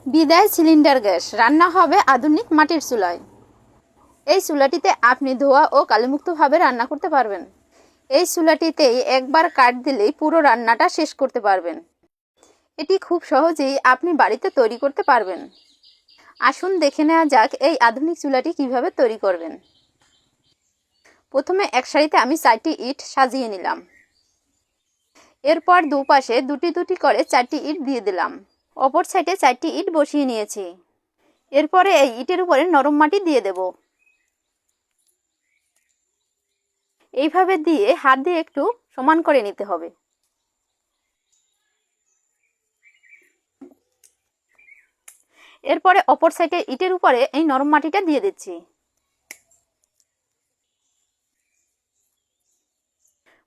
বিদায় cylinder gas, রান্না হবে আধুনিক মাটির চুলায়। এই চুলাটিতে আপনি ধোয়া ও কালিমুক্তভাবে রান্না করতে পারবেন। এই চুলাটিতেই একবার কাঠ দিলেই পুরো রান্নাটা শেষ করতে পারবেন। এটি খুব সহজেই আপনি বাড়িতে তৈরি করতে পারবেন। আসুন দেখে নেওয়া যাক এই আধুনিক চুলাটি কিভাবে তৈরি করবেন। প্রথমে এক সারিতে আমি 4টি ইট সাজিয়ে নিলাম। এরপর দুপাশে দুটি দুটি করে 4টি ইট দিয়ে দিলাম। অপর সাইডে 4টি ইট বসিয়ে নিয়েছি। এরপরে এই ইটের উপরে নরম মাটি দিয়ে দেব। এইভাবে দিয়ে হাত দিয়ে একটু সমান করে নিতে হবে। এরপরে অপর সাইডে ইটের উপরে এই নরম মাটিটা দিয়ে দিচ্ছি।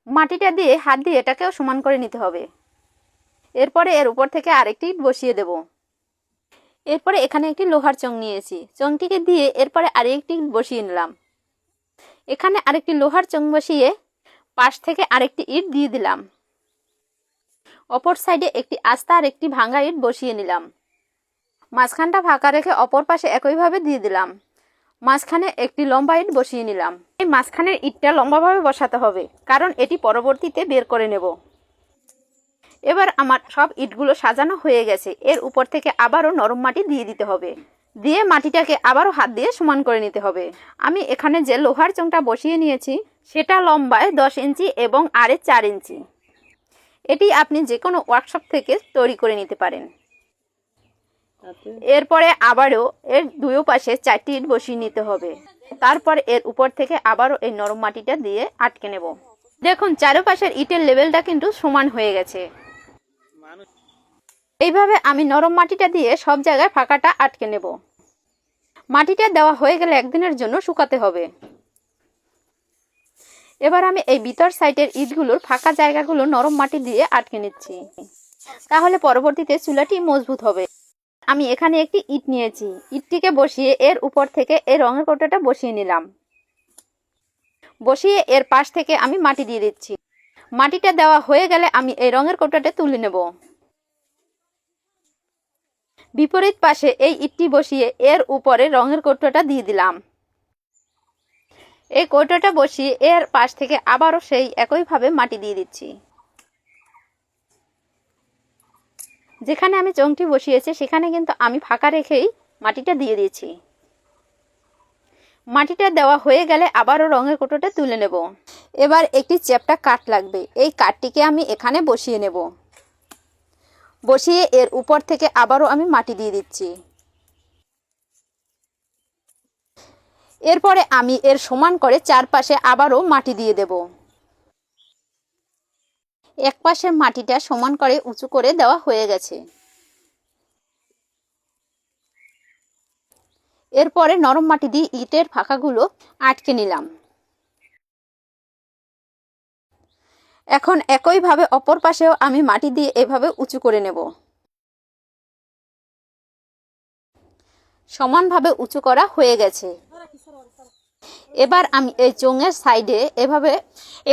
মাটিটা দিয়ে হাত দিয়ে এটাকেও সমান করে নিতে হবে। এরপরে এর উপর থেকে আরেকটি ইট বসিয়ে দেব। এরপরে এখানে একটি লোহার চং নিয়েছি, চংটিকে দিয়ে এরপরে আরেকটি ইট বসিয়ে নিলাম। এখানে আরেকটি লোহার চং বসিয়ে পাশ থেকে আরেকটি ইট দিয়ে দিলাম। অপর সাইডে একটি আস্তা আর একটি ভাঙা ইট বসিয়ে নিলাম। মাঝখানটা ফাঁকা রেখে অপর পাশে একইভাবে দিয়ে দিলাম। মাঝখানে একটি লম্বা ইট বসিয়ে নিলাম। এই মাঝখানের ইটটা লম্বাভাবে বসাতে হবে, কারণ এটি পরবর্তীতে বের করে নেব। এবার আমার সব ইটগুলো সাজানো হয়ে গেছে। এর উপর থেকে আবারও নরম মাটি দিয়ে দিতে হবে। দিয়ে মাটিটাকে আবারও হাত দিয়ে সমান করে নিতে হবে। আমি এখানে যে লোহার চংটা বসিয়ে নিয়েছি সেটা লম্বায় 10 ইঞ্চি এবং আড়ে 4 ইঞ্চি। এটি আপনি যে কোনো ওয়ার্কশপ থেকে তৈরি করে নিতে পারেন। এরপরে আবারও এর দুই পাশে 4টি ইট বসিয়ে নিতে হবে। তারপর এর উপর থেকে আবারও এই নরম মাটিটা দিয়ে আটকে নেব। দেখুন চারপাশের ইটের লেভেলটা কিন্তু সমান হয়ে গেছে। এইভাবে আমি নরম মাটিটা দিয়ে সব জায়গায় ফাঁকাটা আটকে নেব। মাটিটা দেওয়া হয়ে গেলে একদিনের জন্য শুকাতে হবে। এবার আমি এই ভিতর সাইডের ইটগুলোর ফাঁকা জায়গাগুলো নরম মাটি দিয়ে আটকে নিচ্ছি, তাহলে পরবর্তীতে চুলাটি মজবুত হবে। আমি এখানে একটি ইট নিয়েছি, ইটটিকে বসিয়ে এর উপর থেকে এই রঙের কৌটোটা বসিয়ে নিলাম। বসিয়ে এর পাশ থেকে আমি মাটি দিয়ে দিচ্ছি। মাটিটা দেওয়া হয়ে গেলে আমি এই রঙের কৌটোটা তুলে নেব। বিপরীত পাশে এই ইটটি বসিয়ে এর উপরে রঙের কৌটোটা দিয়ে দিলাম। এই কৌটোটা বসিয়ে এর পাশ থেকে আবারও সেই একইভাবে মাটি দিয়ে দিচ্ছি। যেখানে আমি চংটি বসিয়েছি সেখানে কিন্তু আমি ফাঁকা রেখেই মাটিটা দিয়ে দিয়েছি। মাটিটা দেওয়া হয়ে গেলে আবারও রঙের কৌটোটা তুলে নেব। এবার একটি চ্যাপ্টা কাঠ লাগবে। এই কাঠটিকে আমি এখানে বসিয়ে নেব। বসিয়ে এর উপর থেকে আবারও আমি মাটি দিয়ে দিচ্ছি। এরপরে আমি এর সমান করে চারপাশে আবারও মাটি দিয়ে দেব। এক পাশের মাটিটা সমান করে উঁচু করে দেওয়া হয়ে গেছে। এরপরে নরম মাটি দিয়ে ইটের ফাঁকাগুলো আটকে নিলাম। এখন একইভাবে অপর পাশেও আমি মাটি দিয়ে এভাবে উঁচু করে নেব। সমানভাবে উঁচু করা হয়ে গেছে। এবার আমি এই চোঙের সাইডে এভাবে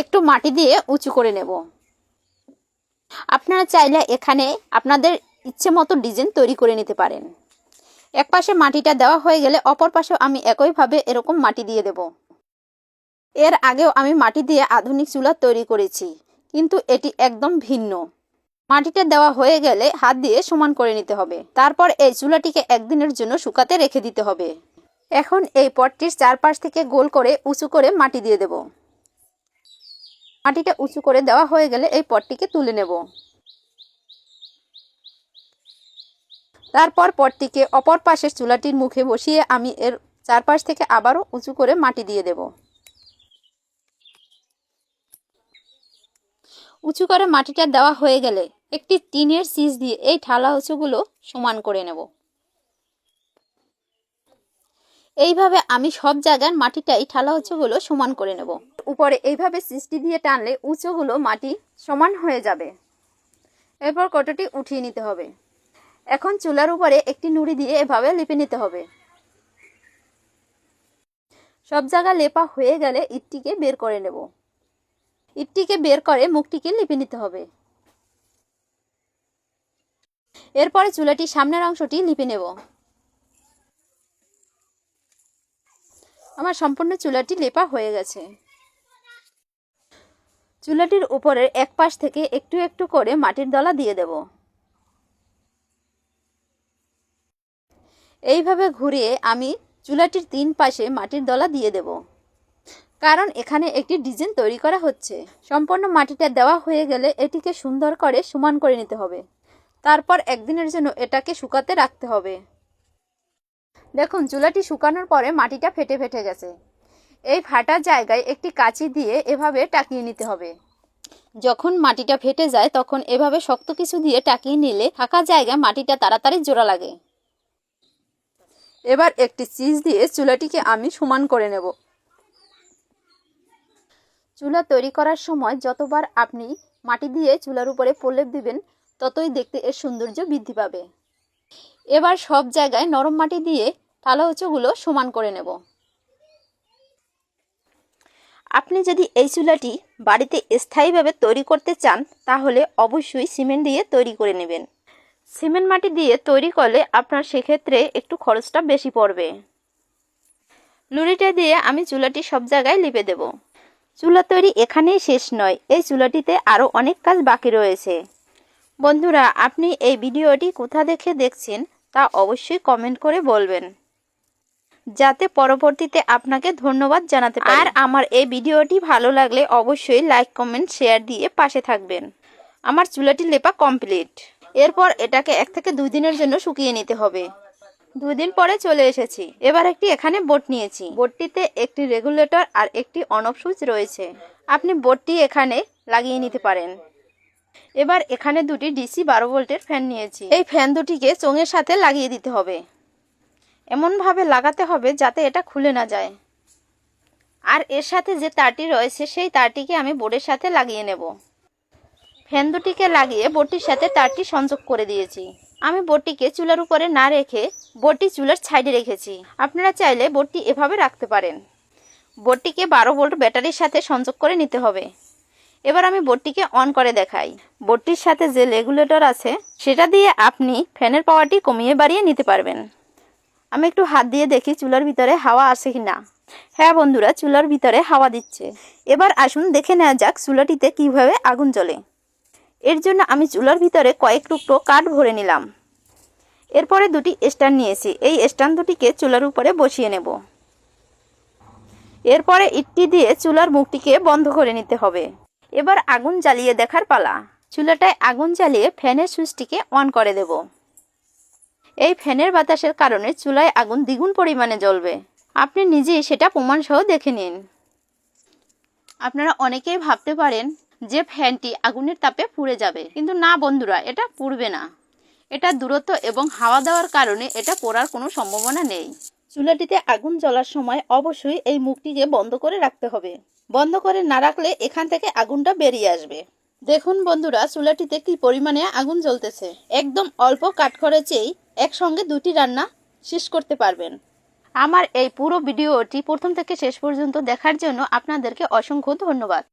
একটু মাটি দিয়ে উঁচু করে নেব। আপনারা চাইলে এখানে আপনাদের ইচ্ছে মতো ডিজাইন তৈরি করে নিতে পারেন। এক পাশে মাটিটা দেওয়া হয়ে গেলে অপর পাশেও আমি একইভাবে এরকম মাটি দিয়ে দেব। এর আগেও আমি মাটি দিয়ে আধুনিক চুলা তৈরি করেছি, কিন্তু এটি একদম ভিন্ন। মাটিটা দেওয়া হয়ে গেলে হাত দিয়ে সমান করে নিতে হবে। তারপর এই চুলাটিকে একদিনের জন্য শুকাতে রেখে দিতে হবে। এখন এই পটটির চারপাশ থেকে গোল করে উঁচু করে মাটি দিয়ে দেব। মাটিটা উঁচু করে দেওয়া হয়ে গেলে এই পটটিকে তুলে নেব। তারপর পটটিকে অপর পাশের চুলাটির মুখে বসিয়ে আমি এর চারপাশ থেকে আবারও উঁচু করে মাটি দিয়ে দেব। উঁচু করে মাটিটা দেওয়া হয়ে গেলে একটি টিনের সিজ দিয়ে এই ঠালা উঁচুগুলো সমান করে নেব। এইভাবে আমি সব জায়গার মাটিটাই ঠালা উঁচুগুলো সমান করে নেব। উপরে এইভাবে সিজটি দিয়ে টানলে উঁচুগুলো মাটি সমান হয়ে যাবে। এরপর কৌটোটি উঠিয়ে নিতে হবে। এখন চুলার উপরে একটি নুড়ি দিয়ে এভাবে লেপে নিতে হবে। সব জায়গা লেপা হয়ে গেলে ইটটিকে বের করে নেব। ইটটিকে বের করে মুখটিকে লেপে নিতে হবে। এরপরে চুলাটির সামনের অংশটি লিপে নেব। আমার সম্পূর্ণ চুলাটি লেপা হয়ে গেছে। চুলাটির উপরের এক পাশ থেকে একটু একটু করে মাটির দলা দিয়ে দেব। এইভাবে ঘুরিয়ে আমি চুলাটির 3 পাশে মাটির দলা দিয়ে দেব, কারণ এখানে একটি ডিজাইন তৈরি করা হচ্ছে। সম্পূর্ণ মাটিটা দেওয়া হয়ে গেলে এটিকে সুন্দর করে সমান করে নিতে হবে। তারপর একদিনের জন্য এটাকে শুকাতে রাখতে হবে। দেখুন চুলাটি শুকানোর পরে মাটিটা ফেটে ফেটে গেছে। এই ফাটা জায়গায় একটি কাঁচি দিয়ে এভাবে টাকিয়ে নিতে হবে। যখন মাটিটা ফেটে যায় তখন এভাবে শক্ত কিছু দিয়ে টাকিয়ে নিলে ফাঁকা জায়গায় মাটিটা তাড়াতাড়ি জোড়া লাগে। এবার একটি চিজ দিয়ে চুলাটিকে আমি সমান করে নেব। চুলা তৈরি করার সময় যতবার আপনি মাটি দিয়ে চুলার উপরে প্রলেপ দিবেন ততই দেখতে এর সৌন্দর্য বৃদ্ধি পাবে। এবার সব জায়গায় নরম মাটি দিয়ে থালা উঁচুগুলো সমান করে নেব। আপনি যদি এই চুলাটি বাড়িতে স্থায়ীভাবে তৈরি করতে চান তাহলে অবশ্যই সিমেন্ট দিয়ে তৈরি করে নেবেন। সিমেন্ট মাটি দিয়ে তৈরি করলে আপনার সেক্ষেত্রে একটু খরচটা বেশি পড়বে। লুড়িটা দিয়ে আমি চুলাটি সব জায়গায় লিপে দেব। চুলা তৈরি এখানেই শেষ নয়, এই চুলাটিতে আরও অনেক কাজ বাকি রয়েছে। বন্ধুরা, আপনি এই ভিডিওটি কোথা দেখে দেখছেন তা অবশ্যই কমেন্ট করে বলবেন, যাতে পরবর্তীতে আপনাকে ধন্যবাদ জানাতে পারি। আর আমার এই ভিডিওটি ভালো লাগলে অবশ্যই লাইক কমেন্ট শেয়ার দিয়ে পাশে থাকবেন। আমার চুলাটি লেপা কমপ্লিট। এরপর এটাকে 1 থেকে 2 দিনের জন্য শুকিয়ে নিতে হবে। 2 দিন পরে চলে এসেছি। এবার একটি এখানে বোর্ড নিয়েছি। বোর্ডটিতে একটি রেগুলেটর আর একটি অন অফ সুইচ রয়েছে। আপনি বোর্ডটি এখানে লাগিয়ে নিতে পারেন। এবার এখানে দুটি ডিসি 12 ভোল্টের ফ্যান নিয়েছি। এই ফ্যান দুটিকে চোঙের সাথে লাগিয়ে দিতে হবে। এমনভাবে লাগাতে হবে যাতে এটা খুলে না যায়। আর এর সাথে যে তারটি রয়েছে সেই তারটিকে আমি বোর্ডের সাথে লাগিয়ে নেব। ফ্যান দুটিকে লাগিয়ে বোর্ডটির সাথে তারটি সংযোগ করে দিয়েছি। আমি বোর্ডটিকে চুলার উপরে না রেখে বোর্ডটি চুলার সাইডে রেখেছি। আপনারা চাইলে বোর্ডটি এভাবে রাখতে পারেন। বোর্ডটিকে 12 ভোল্ট ব্যাটারির সাথে সংযোগ করে নিতে হবে। এবার আমি বোর্ডটিকে অন করে দেখাই। বোর্ডটির সাথে যে রেগুলেটর আছে সেটা দিয়ে আপনি ফ্যানের পাওয়ারটি কমিয়ে বাড়িয়ে নিতে পারবেন। আমি একটু হাত দিয়ে দেখি চুলার ভিতরে হাওয়া আসে কি না। হ্যাঁ বন্ধুরা, চুলার ভিতরে হাওয়া দিচ্ছে। এবার আসুন দেখে নেওয়া যাক চুলাটিতে কিভাবে আগুন জ্বলে। এর জন্য আমি চুলার ভিতরে কয়েক টুকরো কাঠ ভরে নিলাম। এরপরে দুটি স্ট্যান্ড নিয়েছি। এই স্ট্যান্ড দুটিকে চুলার উপরে বসিয়ে নেব। এরপরে ইটটি দিয়ে চুলার মুখটিকে বন্ধ করে নিতে হবে। এবার আগুন জ্বালিয়ে দেখার পালা। চুলাটায় আগুন জ্বালিয়ে ফ্যানের সুইচটিকে অন করে দেব। এই ফ্যানের বাতাসের কারণে চুলায় আগুন দ্বিগুণ পরিমাণে জ্বলবে। আপনি নিজেই সেটা প্রমাণ সহ দেখে নিন। আপনারা অনেকেই ভাবতে পারেন যে ফ্যানটি আগুনের তাপে পুড়ে যাবে, কিন্তু না বন্ধুরা, এটা পুড়বে না। এটা দূরত্ব এবং হাওয়া দেওয়ার কারণে এটা পোড়ার কোনো সম্ভাবনা নেই। চুলাটিতে আগুন জ্বলার সময় অবশ্যই এই মুখটিকে বন্ধ করে রাখতে হবে। বন্ধ করে না রাখলে এখান থেকে আগুনটা বেরিয়ে আসবে। দেখুন বন্ধুরা, চুলাটিতে কি পরিমাণে আগুন জ্বলতেছে। একদম অল্প কাঠখরচেই একসঙ্গে 2টি রান্না শেষ করতে পারবেন। আমার এই পুরো ভিডিওটি প্রথম থেকে শেষ পর্যন্ত দেখার জন্য আপনাদেরকে অসংখ্য ধন্যবাদ।